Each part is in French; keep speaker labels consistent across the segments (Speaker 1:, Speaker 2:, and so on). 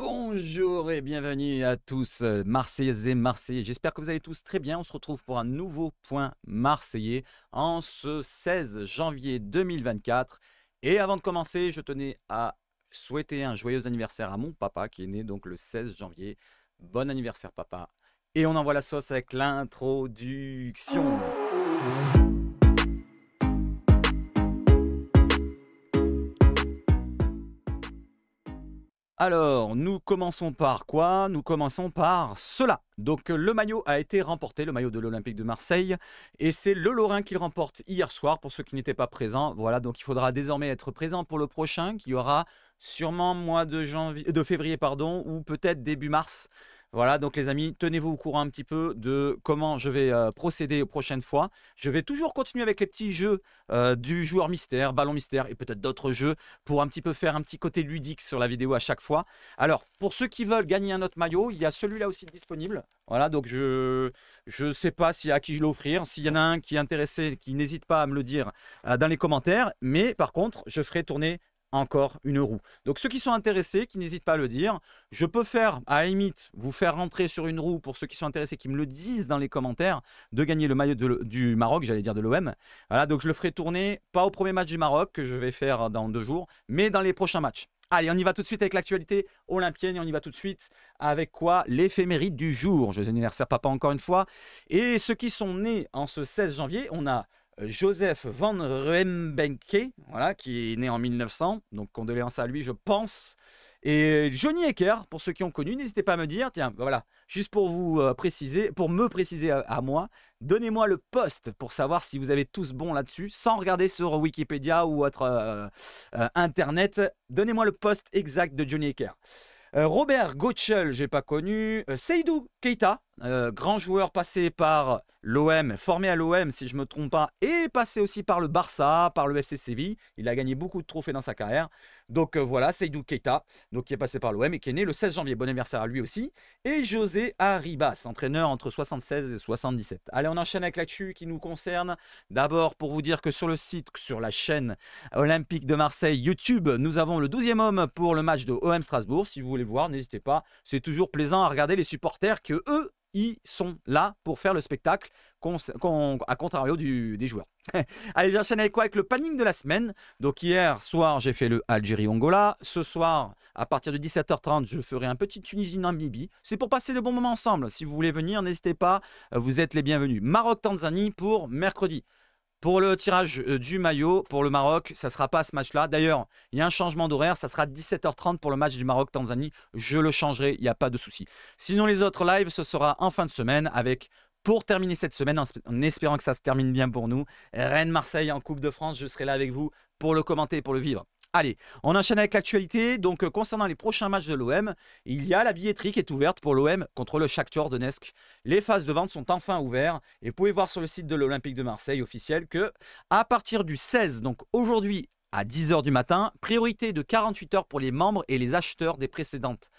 Speaker 1: Bonjour et bienvenue à tous Marseillaises et Marseillais. J'espère que vous allez tous très bien. On se retrouve pour un nouveau point marseillais en ce 16 janvier 2024. Et avant de commencer, je tenais à souhaiter un joyeux anniversaire à mon papa qui est né donc le 16 janvier. Bon anniversaire papa. Et on envoie la sauce avec l'introduction. Alors, nous commençons par quoi? Nous commençons par cela. Donc, le maillot a été remporté, le maillot de l'Olympique de Marseille. Et c'est le Lorrain qui le remporte hier soir, pour ceux qui n'étaient pas présents. Voilà, donc il faudra désormais être présent pour le prochain, qui aura sûrement mois de février, pardon, ou peut-être début mars. Voilà, donc les amis, tenez-vous au courant un petit peu de comment je vais procéder aux prochaines fois. Je vais toujours continuer avec les petits jeux du joueur mystère, ballon mystère et peut-être d'autres jeux pour un petit peu faire un petit côté ludique sur la vidéo à chaque fois. Alors, pour ceux qui veulent gagner un autre maillot, il y a celui-là aussi disponible. Voilà, donc je ne sais pas s'il y a à qui je l'offrir. S'il y en a un qui est intéressé, qui n'hésite pas à me le dire dans les commentaires. Mais par contre, je ferai tourner encore une roue. Donc ceux qui sont intéressés, qui n'hésitent pas à le dire, je peux faire, à la limite, vous faire rentrer sur une roue pour ceux qui sont intéressés, qui me le disent dans les commentaires, de gagner le maillot du Maroc, j'allais dire de l'OM. Voilà, donc je le ferai tourner, pas au premier match du Maroc, que je vais faire dans 2 jours, mais dans les prochains matchs. Allez, on y va tout de suite avec l'actualité olympienne et on y va tout de suite avec quoi? L'éphéméride du jour. Joyeux anniversaire papa encore une fois. Et ceux qui sont nés en ce 16 janvier, on a Joseph van Rembenke, voilà, qui est né en 1900, donc condoléances à lui, je pense. Et Johnny Hecker, pour ceux qui ont connu, n'hésitez pas à me dire, tiens, voilà, juste pour vous préciser, pour me préciser à moi, donnez-moi le post pour savoir si vous avez tous bon là-dessus, sans regarder sur Wikipédia ou autre internet. Donnez-moi le post exact de Johnny Hecker. Robert Gotschel, j'ai pas connu. Seydou Keita, grand joueur passé par l'OM, formé à l'OM si je me trompe pas, et passé aussi par le Barça, par le FC Séville. Il a gagné beaucoup de trophées dans sa carrière. Donc voilà, Seydou Keita, donc qui est passé par l'OM et qui est né le 16 janvier. Bon anniversaire à lui aussi. Et José Arribas, entraîneur entre 76 et 77. Allez, on enchaîne avec l'actu qui nous concerne. D'abord, pour vous dire que sur le site, sur la chaîne Olympique de Marseille YouTube, nous avons le 12e homme pour le match de OM Strasbourg. Si vous voulez voir, n'hésitez pas. C'est toujours plaisant à regarder les supporters que eux, ils sont là pour faire le spectacle, à contrario des joueurs. Allez, j'enchaîne avec quoi? Avec le planning de la semaine. Donc hier soir, j'ai fait le Algérie-Angola. Ce soir, à partir de 17h30, je ferai un petit Tunisie-Namibie. C'est pour passer de bons moments ensemble. Si vous voulez venir, n'hésitez pas, vous êtes les bienvenus. Maroc-Tanzanie pour mercredi. Pour le tirage du maillot, pour le Maroc, ça ne sera pas ce match-là. D'ailleurs, il y a un changement d'horaire. Ça sera 17h30 pour le match du Maroc-Tanzanie. Je le changerai, il n'y a pas de souci. Sinon, les autres lives, ce sera en fin de semaine avec, pour terminer cette semaine, en espérant que ça se termine bien pour nous, Rennes-Marseille en Coupe de France. Je serai là avec vous pour le commenter, pour le vivre. Allez, on enchaîne avec l'actualité. Donc, concernant les prochains matchs de l'OM, il y a la billetterie qui est ouverte pour l'OM contre le Shakhtar Donetsk. Les phases de vente sont enfin ouvertes et vous pouvez voir sur le site de l'Olympique de Marseille officiel que à partir du 16, donc aujourd'hui à 10h du matin, priorité de 48 heures pour les membres et les acheteurs des précédentes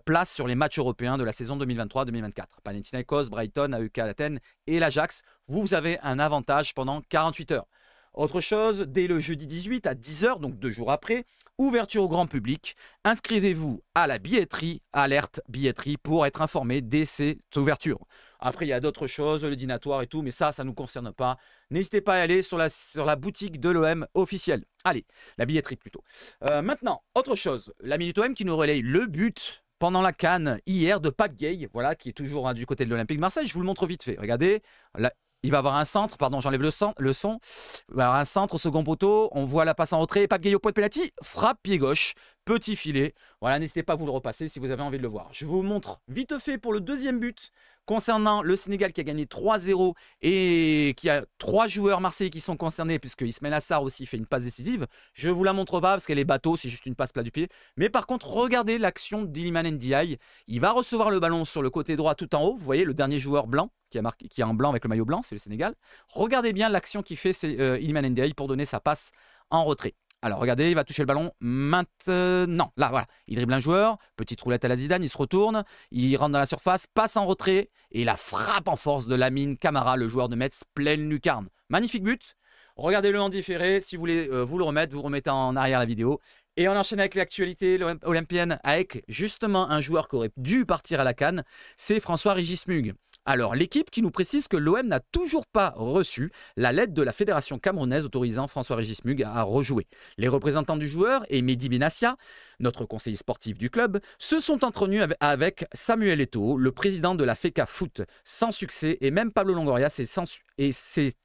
Speaker 1: places sur les matchs européens de la saison 2023-2024. Panathinaikos, Brighton, AEK Athènes et l'Ajax. Vous avez un avantage pendant 48 heures. Autre chose, dès le jeudi 18 à 10h, donc 2 jours après, ouverture au grand public. Inscrivez-vous à la billetterie, alerte billetterie, pour être informé dès cette ouverture. Après, il y a d'autres choses, le dînatoire et tout, mais ça ne nous concerne pas. N'hésitez pas à aller sur la boutique de l'OM officielle. Allez, la billetterie plutôt. Maintenant, autre chose, la Minute OM qui nous relaye le but pendant la CAN hier de Pape Gueye, voilà, qui est toujours du côté de l'Olympique de Marseille. Je vous le montre vite fait. Regardez, là, il va avoir un centre, pardon, j'enlève le son. Il va avoir un centre au second poteau. On voit la passe en retrait. Pape Gueye au point de pénalty. Frappe pied gauche. Petit filet. Voilà, n'hésitez pas à vous le repasser si vous avez envie de le voir. Je vous montre vite fait pour le deuxième but concernant le Sénégal qui a gagné 3-0 et qui a 3 joueurs marseillais qui sont concernés puisque Ismaël Assar aussi fait une passe décisive. Je ne vous la montre pas parce qu'elle est bateau, c'est juste une passe plat du pied. Mais par contre, regardez l'action d'Iliman Ndiaye. Il va recevoir le ballon sur le côté droit tout en haut. Vous voyez le dernier joueur blanc qui est en blanc avec le maillot blanc, c'est le Sénégal. Regardez bien l'action qu'il fait Iliman Ndiaye pour donner sa passe en retrait. Alors regardez, il va toucher le ballon maintenant. Là, voilà. Il dribble un joueur, petite roulette à la Zidane, il se retourne, il rentre dans la surface, passe en retrait et la frappe en force de Lamine Camara, le joueur de Metz, pleine lucarne. Magnifique but. Regardez-le en différé. Si vous voulez vous le remettre, vous remettez en arrière la vidéo. Et on enchaîne avec l'actualité olympienne, avec justement un joueur qui aurait dû partir à la CAN, c'est François-Régis Mug. Alors, l'équipe qui nous précise que l'OM n'a toujours pas reçu la lettre de la fédération camerounaise autorisant François-Régis Mug à rejouer. Les représentants du joueur et Mehdi Benassia, notre conseiller sportif du club, se sont entretenus avec Samuel Eto'o, le président de la FECA Foot, sans succès, et même Pablo Longoria s'est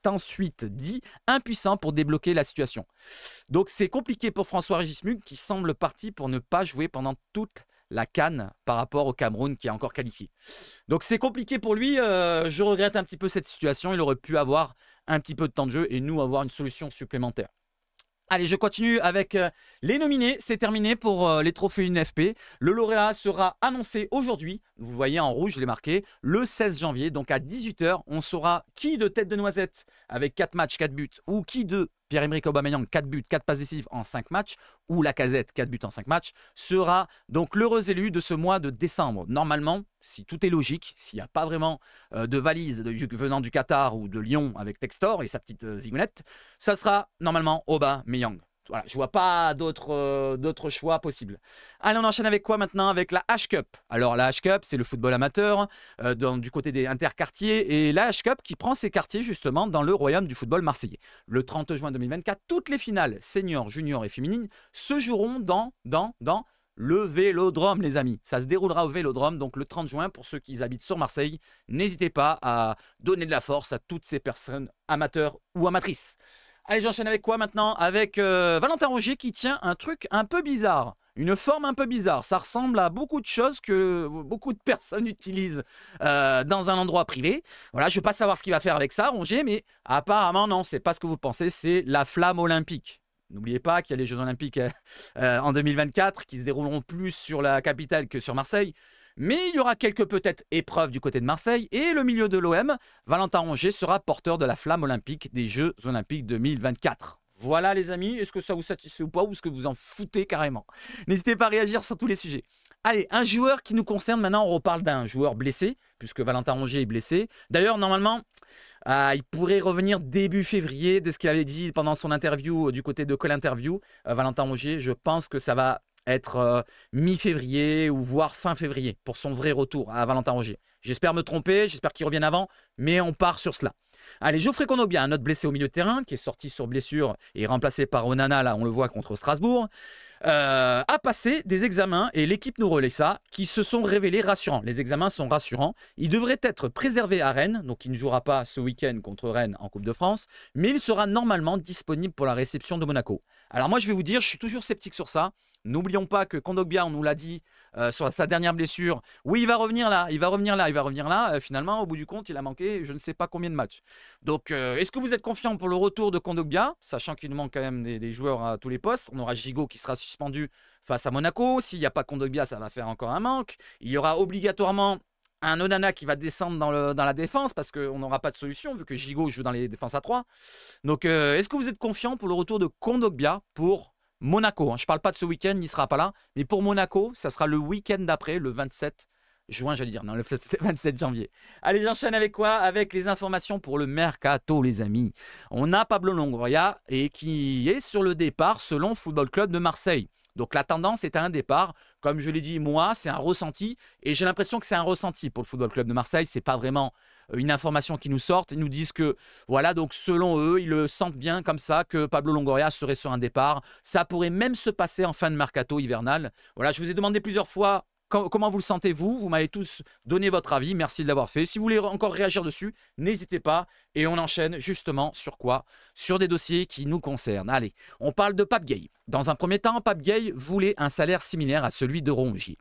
Speaker 1: ensuite dit impuissant pour débloquer la situation. Donc c'est compliqué pour François-Régis Mug qui semble parti pour ne pas jouer pendant toute la CAN par rapport au Cameroun qui est encore qualifié. Donc c'est compliqué pour lui, je regrette un petit peu cette situation, il aurait pu avoir un petit peu de temps de jeu et nous avoir une solution supplémentaire. Allez, je continue avec les nominés. C'est terminé pour les trophées UNFP. Le lauréat sera annoncé aujourd'hui. Vous voyez en rouge, je l'ai marqué, le 16 janvier. Donc à 18 h, on saura qui de Tête de Noisette avec 4 matchs, 4 buts, ou qui de Pierre-Emerick Aubameyang, 4 buts, 4 passes décisives en 5 matchs, ou Lacazette, 4 buts en 5 matchs, sera donc l'heureux élu de ce mois de décembre. Normalement, si tout est logique, s'il n'y a pas vraiment de valise venant du Qatar ou de Lyon avec Textor et sa petite zigounette, ça sera normalement Aubameyang. Voilà, je ne vois pas d'autres choix possibles. Allez, on enchaîne avec quoi maintenant? Avec la H-Cup. Alors la H-Cup, c'est le football amateur du côté des interquartiers. Et la H-Cup qui prend ses quartiers justement dans le royaume du football marseillais. Le 30 juin 2024, toutes les finales seniors, juniors et féminines se joueront dans le Vélodrome, les amis. Ça se déroulera au Vélodrome, donc le 30 juin, pour ceux qui habitent sur Marseille. N'hésitez pas à donner de la force à toutes ces personnes amateurs ou amatrices. Allez, j'enchaîne avec quoi maintenant? Avec Valentin Rongier qui tient un truc un peu bizarre. Une forme un peu bizarre. Ça ressemble à beaucoup de choses que beaucoup de personnes utilisent dans un endroit privé. Voilà, je ne veux pas savoir ce qu'il va faire avec ça, Rongier, mais apparemment, non, c'est pas ce que vous pensez, c'est la flamme olympique. N'oubliez pas qu'il y a les Jeux Olympiques en 2024 qui se dérouleront plus sur la capitale que sur Marseille. Mais il y aura quelques peut-être épreuves du côté de Marseille et le milieu de l'OM, Valentin Rongier, sera porteur de la flamme olympique des Jeux Olympiques 2024. Voilà les amis, est-ce que ça vous satisfait ou pas, ou est-ce que vous en foutez carrément? N'hésitez pas à réagir sur tous les sujets. Allez, un joueur qui nous concerne maintenant, on reparle d'un joueur blessé, puisque Valentin Rongier est blessé. D'ailleurs, normalement, il pourrait revenir début février de ce qu'il avait dit pendant son interview du côté de Call Interview. Valentin Rongier, je pense que ça va être mi-février ou voire fin février pour son vrai retour à Valentin Rongier. J'espère me tromper, j'espère qu'il revienne avant, mais on part sur cela. Allez, Geoffrey Kondogbia, un autre blessé au milieu de terrain, qui est sorti sur blessure et remplacé par Onana, là on le voit contre Strasbourg, a passé des examens, et l'équipe nous relaie ça, qui se sont révélés rassurants. Les examens sont rassurants. Il devrait être préservé à Rennes, donc il ne jouera pas ce week-end contre Rennes en Coupe de France, mais il sera normalement disponible pour la réception de Monaco. Alors moi je vais vous dire, je suis toujours sceptique sur ça. N'oublions pas que Kondogbia, on nous l'a dit sur sa dernière blessure, oui il va revenir là, il va revenir là, il va revenir là. Finalement au bout du compte il a manqué je ne sais pas combien de matchs. Donc est-ce que vous êtes confiant pour le retour de Kondogbia, sachant qu'il nous manque quand même des joueurs à tous les postes? On aura Gigot qui sera suspendu face à Monaco. S'il n'y a pas Kondogbia, ça va faire encore un manque. Il y aura obligatoirement un Onana qui va descendre dans la défense parce qu'on n'aura pas de solution vu que Gigot joue dans les défenses à 3. Donc est-ce que vous êtes confiant pour le retour de Kondogbia pour Monaco? Je ne parle pas de ce week-end, il ne sera pas là. Mais pour Monaco, ça sera le week-end d'après, le 27 juin, j'allais dire. Non, le 27 janvier. Allez, j'enchaîne avec quoi? Avec les informations pour le Mercato, les amis. On a Pablo Longoria et qui est sur le départ selon Football Club de Marseille. Donc la tendance est à un départ. Comme je l'ai dit, moi, c'est un ressenti. Et j'ai l'impression que c'est un ressenti pour le Football Club de Marseille. Ce n'est pas vraiment une information qui nous sort. Ils nous disent que, voilà, donc selon eux, ils le sentent bien comme ça, que Pablo Longoria serait sur un départ. Ça pourrait même se passer en fin de mercato hivernal. Voilà, je vous ai demandé plusieurs fois comment vous le sentez-vous. Vous m'avez tous donné votre avis. Merci de l'avoir fait. Si vous voulez encore réagir dessus, n'hésitez pas. Et on enchaîne justement sur quoi? Sur des dossiers qui nous concernent. Allez, on parle de Pape Gueye. Dans un premier temps, Pape Gueye voulait un salaire similaire à celui de Rongier.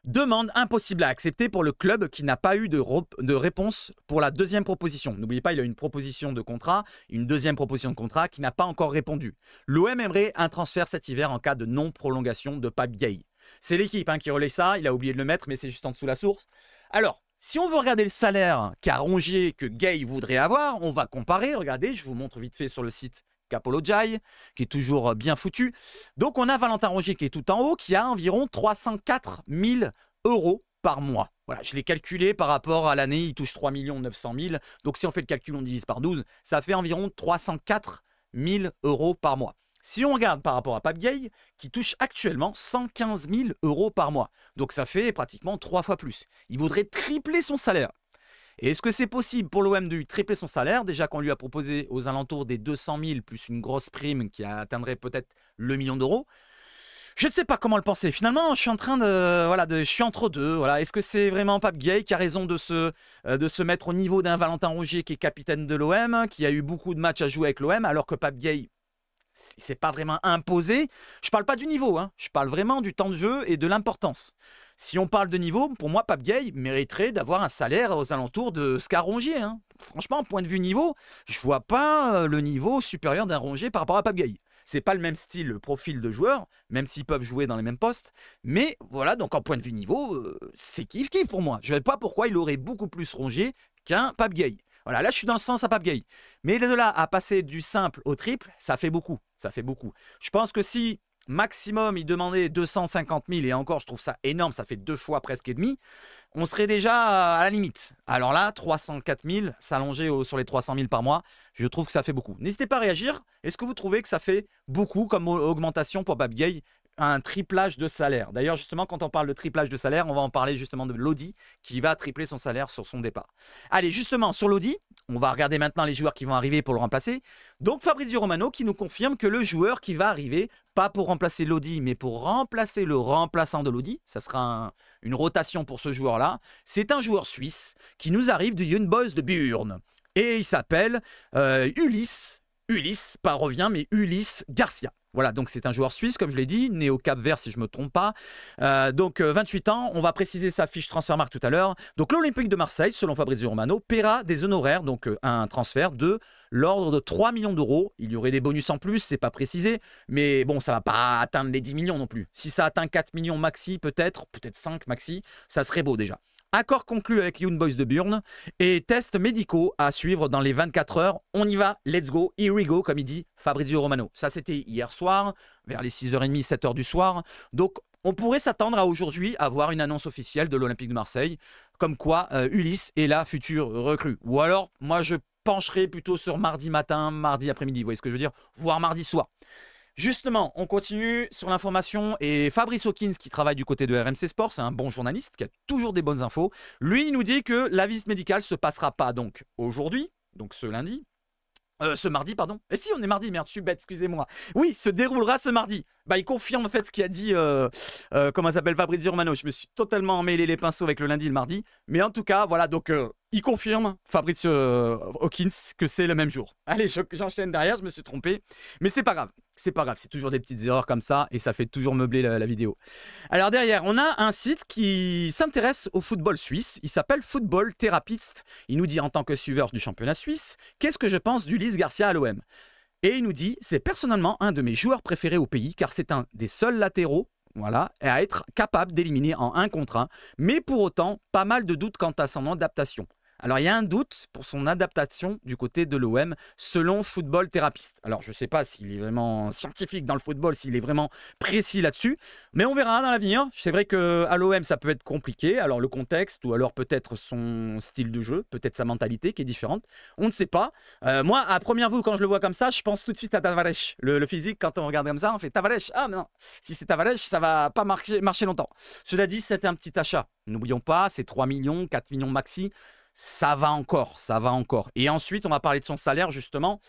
Speaker 1: Demande impossible à accepter pour le club qui n'a pas eu de réponse pour la deuxième proposition. N'oubliez pas, il a une proposition de contrat, une deuxième proposition de contrat qui n'a pas encore répondu. L'OM aimerait un transfert cet hiver en cas de non-prolongation de Pape Gueye. C'est l'équipe qui relaie ça, il a oublié de le mettre, mais c'est juste en dessous la source. Alors, si on veut regarder le salaire qu'a Rongier, que Gueye voudrait avoir, on va comparer. Regardez, je vous montre vite fait sur le site Capologei, qui est toujours bien foutu. Donc on a Valentin Rongier qui est tout en haut, qui a environ 304 000 € par mois. Voilà, je l'ai calculé par rapport à l'année, il touche 3 900 000. Donc si on fait le calcul, on divise par 12, ça fait environ 304 000 € par mois. Si on regarde par rapport à Pape Gueye, qui touche actuellement 115 000 € par mois, donc ça fait pratiquement 3 fois plus. Il voudrait tripler son salaire. Et est-ce que c'est possible pour l'OM de lui tripler son salaire? Déjà qu'on lui a proposé aux alentours des 200 000 plus une grosse prime qui atteindrait peut-être le million d'euros. Je ne sais pas comment le penser. Finalement, je suis en train de, voilà, je suis entre deux. Voilà. Est-ce que c'est vraiment Pape Gueye qui a raison de se mettre au niveau d'un Valentin Rongier qui est capitaine de l'OM, qui a eu beaucoup de matchs à jouer avec l'OM, alors que Pape Gueye il s'est pas vraiment imposé. Je parle pas du niveau, hein. Je parle vraiment du temps de jeu et de l'importance. Si on parle de niveau, pour moi, Pape Gueye mériterait d'avoir un salaire aux alentours de Scar Rongier. Hein. Franchement, point de vue niveau, je vois pas le niveau supérieur d'un Rongier par rapport à Pape Gueye. C'est pas le même style, le profil de joueur, même s'ils peuvent jouer dans les mêmes postes. Mais voilà, donc en point de vue niveau, c'est kiff-kiff pour moi. Je ne sais pas pourquoi il aurait beaucoup plus Rongier qu'un Pape Gueye. Voilà, là je suis dans le sens à Pape Gueye. Mais de là à passer du simple au triple, ça fait beaucoup. Ça fait beaucoup. Je pense que si maximum il demandait 250 000, et encore je trouve ça énorme, ça fait 2 fois presque et demi, on serait déjà à la limite. Alors là, 304 000, s'allonger sur les 300 000 par mois, je trouve que ça fait beaucoup. N'hésitez pas à réagir. Est-ce que vous trouvez que ça fait beaucoup comme augmentation pour Pape Gueye? Un triplage de salaire. D'ailleurs, justement, quand on parle de triplage de salaire, on va en parler justement de Lodi qui va tripler son salaire sur son départ. Allez, justement, sur Lodi, on va regarder maintenant les joueurs qui vont arriver pour le remplacer. Donc, Fabrizio Romano qui nous confirme que le joueur qui va arriver, pas pour remplacer Lodi, mais pour remplacer le remplaçant de Lodi, ça sera une rotation pour ce joueur-là, c'est un joueur suisse qui nous arrive du Young Boys de Berne. Et il s'appelle Ulysse, pas revient, mais Ulysse Garcia. Voilà, donc c'est un joueur suisse, comme je l'ai dit, né au Cap-Vert si je ne me trompe pas. Donc 28 ans, on va préciser sa fiche Transfermarkt tout à l'heure. Donc l'Olympique de Marseille, selon Fabrizio Romano, paiera des honoraires, donc un transfert de l'ordre de 3 millions d'euros. Il y aurait des bonus en plus, c'est pas précisé, mais bon, ça va pas atteindre les 10 millions non plus. Si ça atteint 4 millions maxi, peut-être 5 maxi, ça serait beau déjà. Accord conclu avec Young Boys de Berne et tests médicaux à suivre dans les 24 heures. On y va, let's go, here we go, comme il dit Fabrizio Romano. Ça, c'était hier soir, vers les 6h30, 7h du soir. Donc, on pourrait s'attendre à aujourd'hui à voir une annonce officielle de l'Olympique de Marseille, comme quoi Ulysse est la future recrue. Ou alors, moi, je pencherai plutôt sur mardi matin, mardi après-midi, vous voyez ce que je veux dire, voire mardi soir. Justement, on continue sur l'information et Fabrice Hawkins qui travaille du côté de RMC Sport, c'est un bon journaliste qui a toujours des bonnes infos. Lui, il nous dit que la visite médicale ne se passera pas donc aujourd'hui, donc ce lundi. Ce mardi, pardon. Et si, on est mardi, merde, je suis bête, excusez-moi. Oui, se déroulera ce mardi. Bah, il confirme en fait ce qu'a dit, comment s'appelle, Fabrizio Romano. Je me suis totalement emmêlé les pinceaux avec le lundi et le mardi. Mais en tout cas, voilà, donc il confirme, Fabrizio Hawkins, que c'est le même jour. Allez, j'enchaîne derrière, je me suis trompé. Mais c'est pas grave. C'est pas grave, c'est toujours des petites erreurs comme ça et ça fait toujours meubler la vidéo. Alors derrière, on a un site qui s'intéresse au football suisse. Il s'appelle Football Therapist. Il nous dit en tant que suiveur du championnat suisse, qu'est-ce que je pense d'Ulysse Garcia à l'OM? Et il nous dit, c'est personnellement un de mes joueurs préférés au pays car c'est un des seuls latéraux, voilà, à être capable d'éliminer en 1 contre 1. Mais pour autant, pas mal de doutes quant à son adaptation. Alors, il y a un doute pour son adaptation du côté de l'OM, selon Football Therapist. Alors, je ne sais pas s'il est vraiment scientifique dans le football, s'il est vraiment précis là-dessus, mais on verra dans l'avenir. C'est vrai qu'à l'OM, ça peut être compliqué. Alors, le contexte, ou alors peut-être son style de jeu, peut-être sa mentalité qui est différente. On ne sait pas. Moi, à première vue, quand je le vois comme ça, je pense tout de suite à Tavares. Le physique, quand on regarde comme ça, on fait Tavares. Ah, non, si c'est Tavares, ça ne va pas marcher longtemps. Cela dit, c'était un petit achat. N'oublions pas, c'est 3 millions, 4 millions maxi. Ça va encore, ça va encore. Et ensuite, on va parler de son salaire, justement.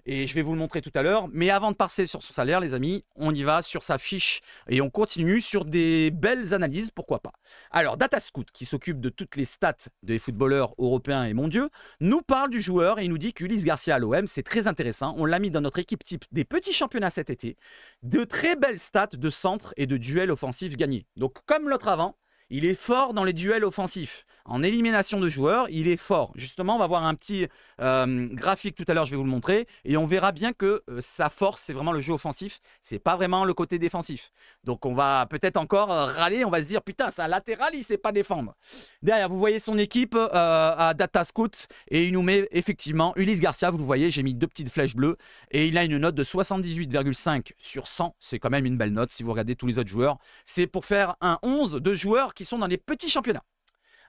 Speaker 1: Et je vais vous le montrer tout à l'heure. Mais avant de passer sur son salaire, les amis, on y va sur sa fiche. Et on continue sur des belles analyses, pourquoi pas. Alors, Datascout, qui s'occupe de toutes les stats des footballeurs européens et mondiaux, nous parle du joueur et il nous dit qu'Ulysse Garcia à l'OM, c'est très intéressant. On l'a mis dans notre équipe type des petits championnats cet été. De très belles stats de centre et de duels offensifs gagnés. Donc, comme l'autre avant, il est fort dans les duels offensifs. En élimination de joueurs, il est fort. Justement, on va voir un petit graphique tout à l'heure, je vais vous le montrer. Et on verra bien que sa force, c'est vraiment le jeu offensif. C'est pas vraiment le côté défensif. Donc, on va peut-être encore râler. On va se dire, putain, c'est un latéral, il sait pas défendre. Derrière, vous voyez son équipe à Datascout. Et il nous met effectivement Ulysse Garcia. Vous le voyez, j'ai mis 2 petites flèches bleues. Et il a une note de 78,5 sur 100. C'est quand même une belle note si vous regardez tous les autres joueurs. C'est pour faire un 11 de joueurs qui sont dans les petits championnats.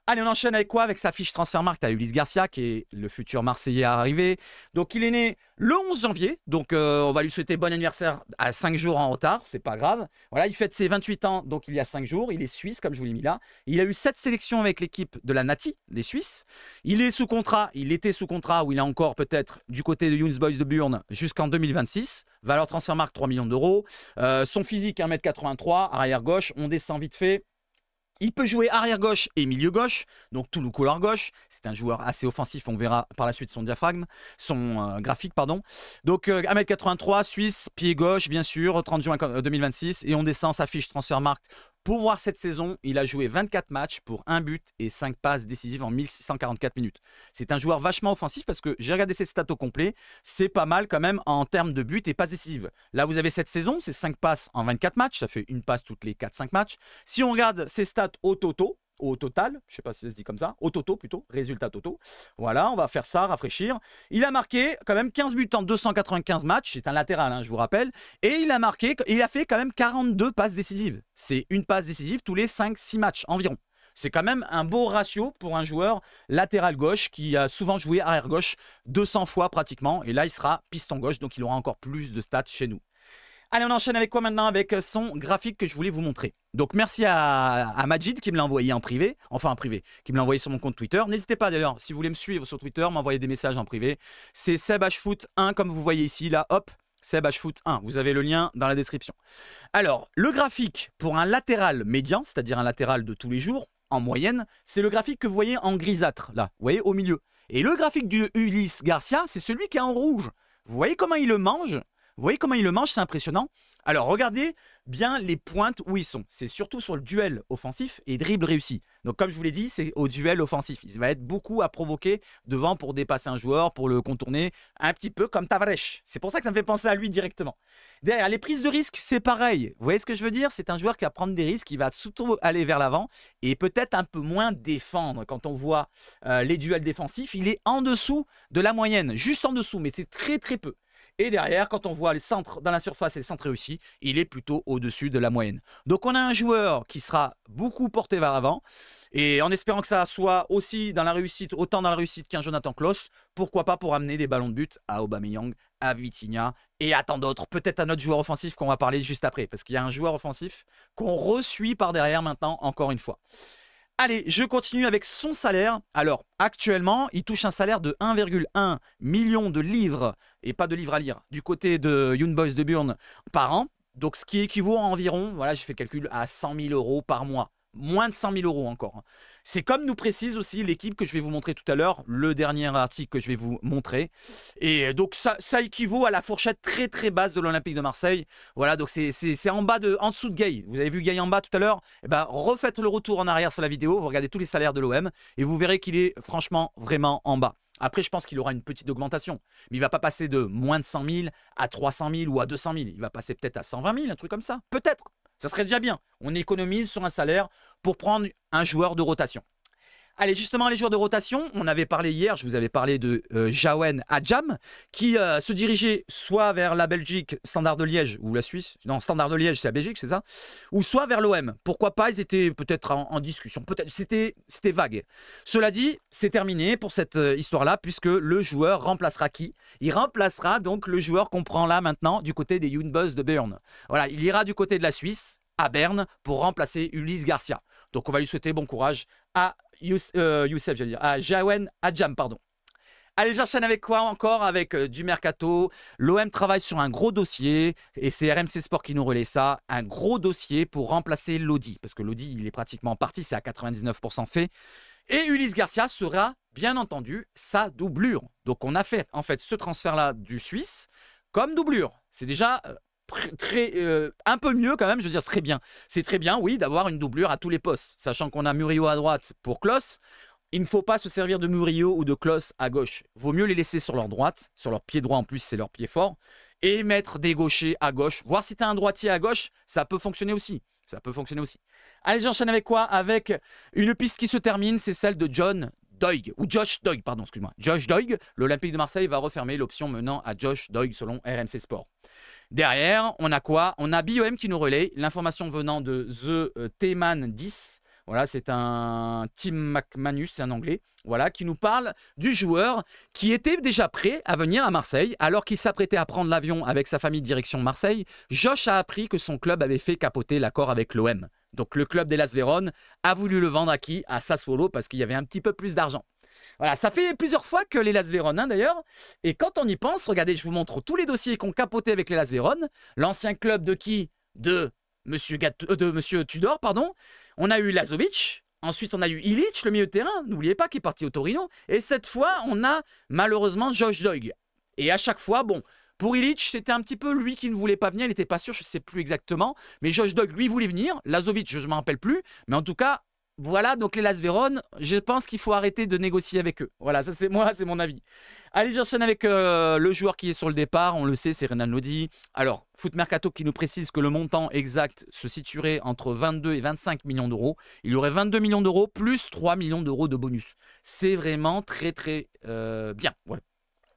Speaker 1: Allez, on enchaîne avec quoi? Avec sa fiche Transfermarkt. Tu as Ulysse Garcia, qui est le futur Marseillais à arriver. Donc, il est né le 11 janvier. Donc, on va lui souhaiter bon anniversaire à 5 jours en retard. C'est pas grave. Voilà, il fête ses 28 ans, donc il y a 5 jours. Il est suisse, comme je vous l'ai mis là. Il a eu 7 sélections avec l'équipe de la Nati, les Suisses. Il est sous contrat. Il était sous contrat, ou il est encore peut-être du côté de Young Boys de Bern jusqu'en 2026. Valeur Transfermarkt, 3 millions d'euros. Son physique, 1m83, arrière gauche. On descend vite fait. Il peut jouer arrière gauche et milieu gauche, donc tout le couloir gauche. C'est un joueur assez offensif, on verra par la suite son diaphragme, son graphique, pardon. Donc 1m83, Suisse, pied gauche, bien sûr, 30 juin 2026. Et on descend sa fiche Transfermarkt. Pour voir cette saison, il a joué 24 matchs pour 1 but et 5 passes décisives en 1644 minutes. C'est un joueur vachement offensif parce que j'ai regardé ses stats au complet. C'est pas mal quand même en termes de buts et passes décisives. Là, vous avez cette saison, c'est 5 passes en 24 matchs. Ça fait une passe toutes les 4-5 matchs. Si on regarde ses stats au total, je ne sais pas si ça se dit comme ça, au toto plutôt, résultat toto. Voilà, on va faire ça, rafraîchir. Il a marqué quand même 15 buts en 295 matchs, c'est un latéral, hein, je vous rappelle. Et il a fait quand même 42 passes décisives. C'est une passe décisive tous les 5-6 matchs environ. C'est quand même un beau ratio pour un joueur latéral gauche qui a souvent joué arrière gauche 200 fois pratiquement. Et là, il sera piston gauche, donc il aura encore plus de stats chez nous. Allez, on enchaîne avec quoi maintenant? Avec son graphique que je voulais vous montrer. Donc, merci à Majid qui me l'a envoyé en privé. Enfin, en privé, qui me l'a envoyé sur mon compte Twitter. N'hésitez pas d'ailleurs, si vous voulez me suivre sur Twitter, m'envoyer des messages en privé. C'est SebHfoot1, comme vous voyez ici, là, hop, SebHfoot1. Vous avez le lien dans la description. Alors, le graphique pour un latéral médian, c'est-à-dire un latéral de tous les jours, en moyenne, c'est le graphique que vous voyez en grisâtre, là, vous voyez, au milieu. Et le graphique du Ulysse Garcia, c'est celui qui est en rouge. Vous voyez comment il le mange? Vous voyez comment il le mange, c'est impressionnant. Alors, regardez bien les pointes où ils sont. C'est surtout sur le duel offensif et dribble réussi. Donc, comme je vous l'ai dit, c'est au duel offensif. Il va être beaucoup à provoquer devant pour dépasser un joueur, pour le contourner, un petit peu comme Tavares. C'est pour ça que ça me fait penser à lui directement. Derrière, les prises de risque, c'est pareil. Vous voyez ce que je veux dire? C'est un joueur qui va prendre des risques, qui va surtout aller vers l'avant et peut-être un peu moins défendre. Quand on voit les duels défensifs, il est en dessous de la moyenne, juste en dessous, mais c'est très très peu. Et derrière, quand on voit les centres dans la surface et les centres réussis, il est plutôt au-dessus de la moyenne. Donc on a un joueur qui sera beaucoup porté vers l'avant. Et en espérant que ça soit aussi dans la réussite, autant dans la réussite qu'un Jonathan Klaus, pourquoi pas pour amener des ballons de but à Aubameyang, à Vitinha et à tant d'autres. Peut-être à notre joueur offensif qu'on va parler juste après. Parce qu'il y a un joueur offensif qu'on resuit par derrière maintenant, encore une fois. Allez, je continue avec son salaire. Alors, actuellement, il touche un salaire de 1,1 million de livres, et pas de livres à lire, du côté de Young Boys de Bern par an. Donc, ce qui équivaut à environ, voilà, j'ai fait calcul, à 100 000 euros par mois. Moins de 100 000 euros encore. C'est comme nous précise aussi l'équipe que je vais vous montrer tout à l'heure, le dernier article que je vais vous montrer. Et donc ça équivaut à la fourchette très très basse de l'Olympique de Marseille. Voilà, donc c'est en dessous de Gay. Vous avez vu Gay en bas tout à l'heure? Eh ben, refaites le retour en arrière sur la vidéo, vous regardez tous les salaires de l'OM et vous verrez qu'il est franchement vraiment en bas. Après, je pense qu'il aura une petite augmentation. Mais il ne va pas passer de moins de 100 000 à 300 000 ou à 200 000. Il va passer peut-être à 120 000, un truc comme ça. Peut-être. Ça serait déjà bien. On économise sur un salaire pour prendre un joueur de rotation. Allez, justement, les joueurs de rotation, on avait parlé hier, je vous avais parlé de Jawen Adjam, qui se dirigeait soit vers la Belgique, Standard de Liège, ou la Suisse, non, Standard de Liège, c'est la Belgique, c'est ça, ou soit vers l'OM. Pourquoi pas, ils étaient peut-être en discussion, peut-être, c'était vague. Cela dit, c'est terminé pour cette histoire-là, puisque le joueur remplacera qui? Il remplacera donc le joueur qu'on prend là maintenant du côté des Young Boys de Bern. Voilà, il ira du côté de la Suisse, à Berne, pour remplacer Ulysse Garcia. Donc on va lui souhaiter bon courage à Youssef, j'allais dire, à Jawen Adjam, pardon. Allez, j'enchaîne avec quoi encore? Avec du mercato. L'OM travaille sur un gros dossier, et c'est RMC Sport qui nous relaie ça, un gros dossier pour remplacer Lodi, parce que Lodi, il est pratiquement parti, c'est à 99% fait. Et Ulysse Garcia sera, bien entendu, sa doublure. Donc on a fait, en fait, ce transfert-là du Suisse comme doublure. C'est déjà un peu mieux quand même, je veux dire très bien. C'est très bien, oui, d'avoir une doublure à tous les postes, sachant qu'on a Murillo à droite pour Klaus. Il ne faut pas se servir de Murillo ou de Klaus à gauche. Vaut mieux les laisser sur leur droite, sur leur pied droit en plus, c'est leur pied fort, et mettre des gauchers à gauche. Voir si tu as un droitier à gauche, ça peut fonctionner aussi. Ça peut fonctionner aussi. Allez, j'enchaîne avec quoi? Avec une piste qui se termine, c'est celle de John Doig, ou Josh Doig, pardon, excuse-moi. Josh Doig, l'Olympique de Marseille va refermer l'option menant à Josh Doig selon RMC Sport. Derrière, on a quoi? On a BOM qui nous relaie, l'information venant de The T-Man 10. Voilà, c'est un Tim McManus, c'est un Anglais. Voilà, qui nous parle du joueur qui était déjà prêt à venir à Marseille. Alors qu'il s'apprêtait à prendre l'avion avec sa famille direction Marseille, Josh a appris que son club avait fait capoter l'accord avec l'OM. Donc le club d'Hellas Vérone a voulu le vendre à qui? À Sassuolo, parce qu'il y avait un petit peu plus d'argent. Voilà, ça fait plusieurs fois que l'Hellas Vérone, hein, d'ailleurs. Et quand on y pense, regardez, je vous montre tous les dossiers qu'on capoté avec l'Hellas Vérone. L'ancien club de qui? De Monsieur Tudor, pardon. On a eu Lazovic. Ensuite, on a eu Illich, le milieu de terrain, n'oubliez pas, qui est parti au Torino. Et cette fois, on a malheureusement Josh Doig. Et à chaque fois, bon, pour Illich, c'était un petit peu lui qui ne voulait pas venir. Il n'était pas sûr, je ne sais plus exactement. Mais Josh Doig, lui, voulait venir. Lazovic, je ne me rappelle plus. Mais en tout cas, voilà, donc l'Hellas Vérone, je pense qu'il faut arrêter de négocier avec eux. Voilà, ça c'est moi, c'est mon avis. Allez, j'enchaîne avec le joueur qui est sur le départ. On le sait, c'est Renan Lodi. Alors, Foot Mercato qui nous précise que le montant exact se situerait entre 22 et 25 millions d'euros. Il y aurait 22 millions d'euros plus 3 millions d'euros de bonus. C'est vraiment très très bien. Voilà.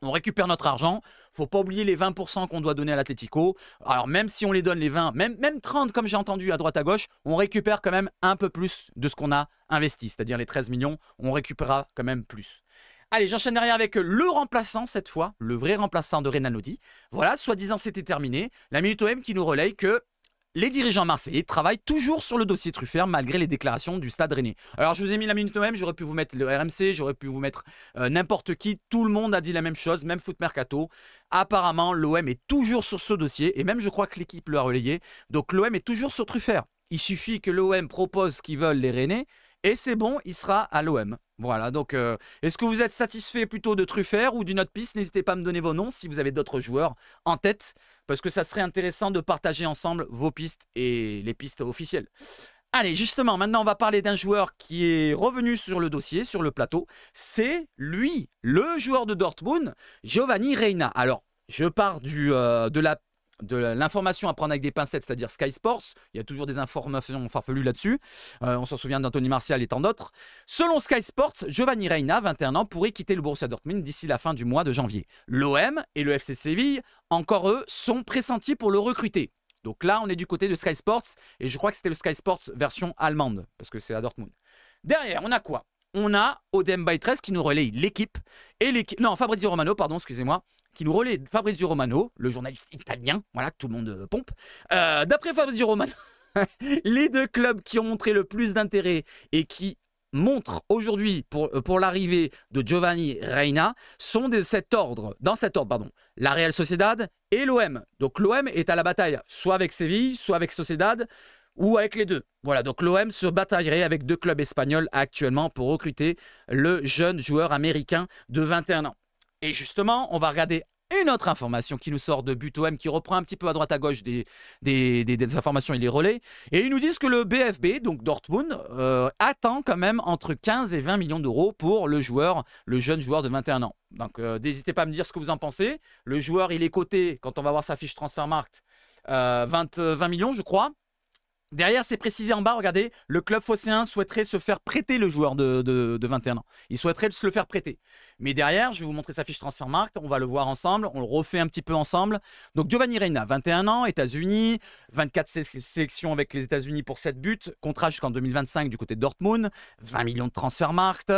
Speaker 1: On récupère notre argent. Faut pas oublier les 20% qu'on doit donner à l'Atlético. Alors même si on les donne les 20, même 30 comme j'ai entendu à droite à gauche, on récupère quand même un peu plus de ce qu'on a investi. C'est-à-dire les 13 millions, on récupérera quand même plus. Allez, j'enchaîne derrière avec le remplaçant cette fois, le vrai remplaçant de Renan Lodi. Voilà, soi-disant c'était terminé. La Minute OM qui nous relaye que les dirigeants marseillais travaillent toujours sur le dossier Truffert malgré les déclarations du Stade Rennais. Alors je vous ai mis la Minute OM, j'aurais pu vous mettre le RMC, j'aurais pu vous mettre n'importe qui. Tout le monde a dit la même chose, même Foot Mercato. Apparemment, l'OM est toujours sur ce dossier et même je crois que l'équipe l'a relayé. Donc l'OM est toujours sur Truffert. Il suffit que l'OM propose ce qu'ils veulent les Rennais et c'est bon, il sera à l'OM. Voilà, donc est-ce que vous êtes satisfait plutôt de Truffert ou d'une autre piste? N'hésitez pas à me donner vos noms si vous avez d'autres joueurs en tête, parce que ça serait intéressant de partager ensemble vos pistes et les pistes officielles. Allez, justement, maintenant on va parler d'un joueur qui est revenu sur le dossier, sur le plateau. C'est lui, le joueur de Dortmund, Giovanni Reina. Alors, je pars de l'information à prendre avec des pincettes, c'est-à-dire Sky Sports. Il y a toujours des informations farfelues là-dessus. On s'en souvient d'Anthony Martial et tant d'autres. Selon Sky Sports, Giovanni Reina, 21 ans, pourrait quitter le Borussia Dortmund d'ici la fin du mois de janvier. L'OM et le FC Séville, encore eux, sont pressentis pour le recruter. Donc là, on est du côté de Sky Sports et je crois que c'était le Sky Sports version allemande parce que c'est à Dortmund. Derrière, on a quoi? On a Odem Baitres qui nous relaye l'équipe et l'équipe. Non, Fabrizio Romano, pardon, excusez-moi. Qui nous relaie Fabrizio Romano, le journaliste italien, voilà, que tout le monde pompe. D'après Fabrizio Romano, les deux clubs qui ont montré le plus d'intérêt et qui montrent aujourd'hui pour l'arrivée de Giovanni Reina sont dans cet ordre, la Real Sociedad et l'OM. Donc l'OM est à la bataille, soit avec Séville, soit avec Sociedad, ou avec les deux. Voilà, donc l'OM se bataillerait avec deux clubs espagnols actuellement pour recruter le jeune joueur américain de 21 ans. Et justement, on va regarder une autre information qui nous sort de ButOM, qui reprend un petit peu à droite à gauche des informations et les relais. Et ils nous disent que le BFB, donc Dortmund, attend quand même entre 15 et 20 millions d'euros pour le jeune joueur de 21 ans. Donc n'hésitez pas à me dire ce que vous en pensez. Le joueur, il est coté, quand on va voir sa fiche Transfermarkt, 20 millions, je crois. Derrière, c'est précisé en bas, regardez, le club phocéen souhaiterait se faire prêter le joueur de 21 ans. Il souhaiterait se le faire prêter. Mais derrière, je vais vous montrer sa fiche Transfermarkt, on va le voir ensemble, on le refait un petit peu ensemble. Donc Giovanni Reina, 21 ans, États-Unis, 24 sélections avec les États-Unis pour 7 buts, contrat jusqu'en 2025 du côté de Dortmund, 20 millions de Transfermarkt.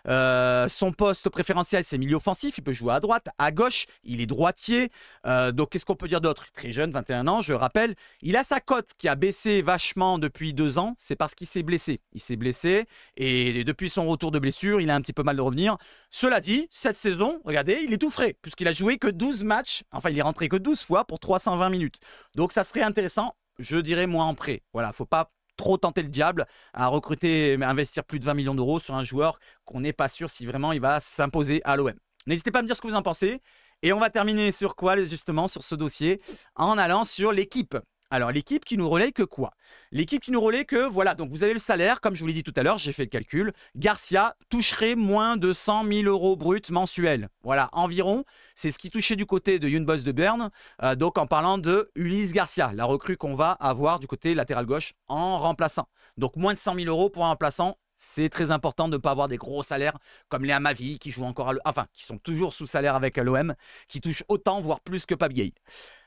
Speaker 1: Son poste préférentiel, c'est milieu offensif, il peut jouer à droite, à gauche, il est droitier. Donc qu'est-ce qu'on peut dire d'autre? Très jeune, 21 ans, je rappelle. Il a sa cote qui a baissé vachement depuis 2 ans, c'est parce qu'il s'est blessé. Il s'est blessé et depuis son retour de blessure, il a un petit peu mal de revenir. Cela dit, cette saison, regardez, il est tout frais, puisqu'il a joué que 12 matchs, enfin il est rentré que 12 fois pour 320 minutes. Donc ça serait intéressant, je dirais moins en prêt. Voilà, faut pas trop tenter le diable à recruter, investir plus de 20 millions d'euros sur un joueur qu'on n'est pas sûr si vraiment il va s'imposer à l'OM. N'hésitez pas à me dire ce que vous en pensez. Et on va terminer sur quoi, justement, sur ce dossier, en allant sur l'équipe. Alors, l'équipe qui nous relaie que quoi? L'équipe qui nous relaie que, voilà, donc vous avez le salaire, comme je vous l'ai dit tout à l'heure, j'ai fait le calcul. Garcia toucherait moins de 100 000 euros bruts mensuels. Voilà, environ, c'est ce qui touchait du côté de Young Boys de Berne. Donc, en parlant de Ulysse Garcia, la recrue qu'on va avoir du côté latéral gauche en remplaçant. Donc, moins de 100 000 euros pour un remplaçant. C'est très important de ne pas avoir des gros salaires comme les Amavi qui jouent encore qui sont toujours sous salaire avec l'OM, qui touchent autant, voire plus que Pape Gueye.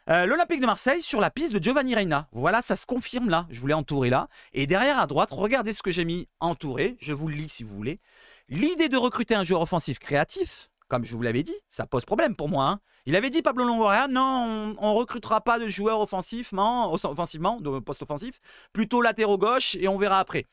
Speaker 1: L'Olympique de Marseille sur la piste de Giovanni Reina. Voilà, ça se confirme là. Je voulais entourer là. Et derrière à droite, regardez ce que j'ai mis entouré. Je vous le lis si vous voulez. L'idée de recruter un joueur offensif créatif, comme je vous l'avais dit, ça pose problème pour moi. Hein. Il avait dit Pablo Longoria, non, on ne recrutera pas de joueurs offensivement, de poste offensif, plutôt latéraux gauche et on verra après.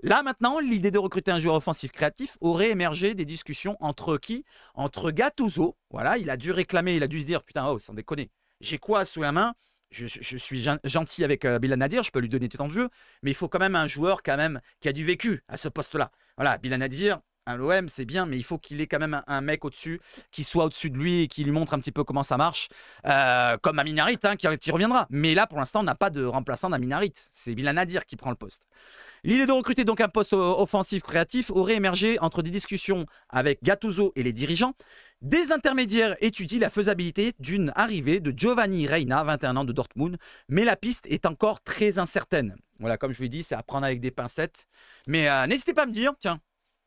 Speaker 1: Là maintenant, l'idée de recruter un joueur offensif créatif aurait émergé des discussions entre qui? Entre Gattuso, voilà, il a dû réclamer, il a dû se dire, putain, oh, sans déconner, j'ai quoi sous la main? Je suis gentil avec Bilal Nadir, je peux lui donner du temps de jeu, mais il faut quand même un joueur qui a du vécu à ce poste-là. Voilà, Bilal Nadir, à l'OM, c'est bien, mais il faut qu'il ait quand même un mec au-dessus, qui soit au-dessus de lui et qui lui montre un petit peu comment ça marche, comme Amin Harit, hein, qui reviendra. Mais là, pour l'instant, on n'a pas de remplaçant d'Amin Harit. C'est Bilal Nadir qui prend le poste. L'idée de recruter donc un poste offensif créatif aurait émergé entre des discussions avec Gattuso et les dirigeants. Des intermédiaires étudient la faisabilité d'une arrivée de Giovanni Reina, 21 ans de Dortmund, mais la piste est encore très incertaine. Voilà, comme je vous l'ai dit, c'est à prendre avec des pincettes. Mais n'hésitez pas à me dire, tiens,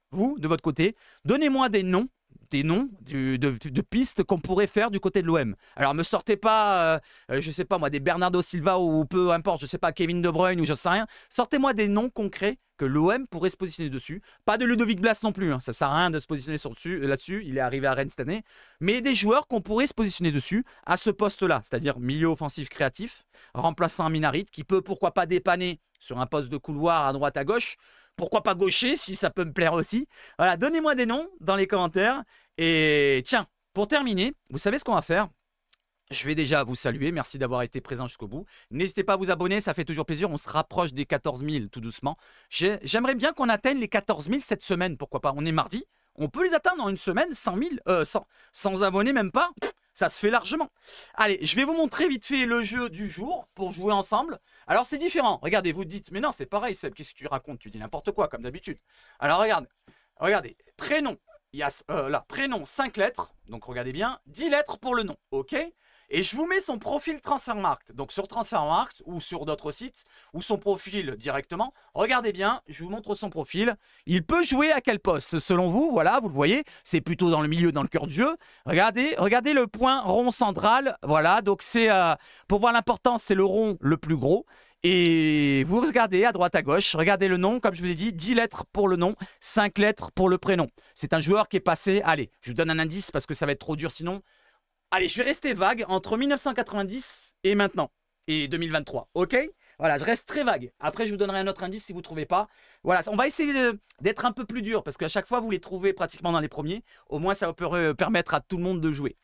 Speaker 1: vous, de votre côté, donnez-moi des noms de pistes qu'on pourrait faire du côté de l'OM. Alors, me sortez pas, je sais pas moi, des Bernardo Silva ou peu importe, je sais pas, Kevin De Bruyne ou je sais rien. Sortez-moi des noms concrets que l'OM pourrait se positionner dessus. Pas de Ludovic Blas non plus, hein. Ça sert à rien de se positionner là-dessus. Il est arrivé à Rennes cette année. Mais des joueurs qu'on pourrait se positionner dessus à ce poste-là, c'est-à-dire milieu offensif créatif, remplaçant Amin Harit, qui peut pourquoi pas dépanner sur un poste de couloir à droite à gauche. Pourquoi pas gaucher si ça peut me plaire aussi. Voilà, donnez-moi des noms dans les commentaires. Et tiens, pour terminer, vous savez ce qu'on va faire? Je vais déjà vous saluer, merci d'avoir été présent jusqu'au bout. N'hésitez pas à vous abonner, ça fait toujours plaisir. On se rapproche des 14 000 tout doucement. J'aimerais bien qu'on atteigne les 14 000 cette semaine, pourquoi pas. On est mardi, on peut les atteindre en une semaine, 100 000, 100 abonnés même pas. Ça se fait largement. Allez, je vais vous montrer vite fait le jeu du jour pour jouer ensemble. Alors c'est différent, regardez, vous dites, mais non c'est pareil Seb, qu'est-ce que tu racontes? Tu dis n'importe quoi comme d'habitude. Alors regardez, prénom, il y a là, prénom 5 lettres, donc regardez bien, 10 lettres pour le nom, ok? Et je vous mets son profil Transfermarkt, donc sur Transfermarkt ou sur d'autres sites, ou son profil directement. Regardez bien, je vous montre son profil. Il peut jouer à quel poste selon vous? Voilà, vous le voyez, c'est plutôt dans le milieu, dans le cœur du jeu. Regardez le point rond central. Voilà, donc c'est pour voir l'importance, c'est le rond le plus gros. Et vous regardez à droite à gauche, regardez le nom, comme je vous ai dit, 10 lettres pour le nom, 5 lettres pour le prénom. C'est un joueur qui est passé, allez, je vous donne un indice parce que ça va être trop dur sinon. Allez, je vais rester vague entre 1990 et maintenant, et 2023, ok? Voilà, je reste très vague. Après, je vous donnerai un autre indice si vous ne trouvez pas. Voilà, on va essayer d'être un peu plus dur, parce qu'à chaque fois, vous les trouvez pratiquement dans les premiers. Au moins, ça peut permettre à tout le monde de jouer.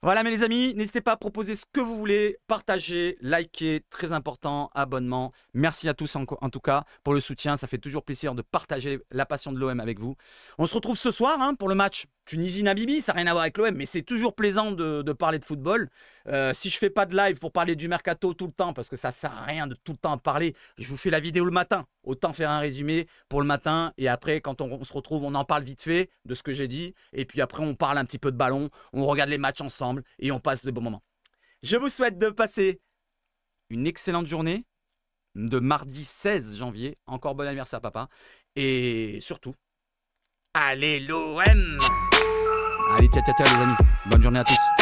Speaker 1: Voilà, mes amis, n'hésitez pas à proposer ce que vous voulez, partager, liker, très important, abonnement. Merci à tous en tout cas pour le soutien, ça fait toujours plaisir de partager la passion de l'OM avec vous. On se retrouve ce soir hein, pour le match Tunisie-Namibie, ça n'a rien à voir avec l'OM, mais c'est toujours plaisant de parler de football. Si je ne fais pas de live pour parler du mercato tout le temps, parce que ça ne sert à rien de tout le temps parler, je vous fais la vidéo le matin. Autant faire un résumé pour le matin et après quand on se retrouve, on en parle vite fait de ce que j'ai dit et puis après on parle un petit peu de ballon, on regarde les matchs ensemble et on passe de bons moments. Je vous souhaite de passer une excellente journée de mardi 16 janvier. Encore bon anniversaire papa et surtout, allez l'OM! Allez ciao ciao ciao les amis, bonne journée à tous.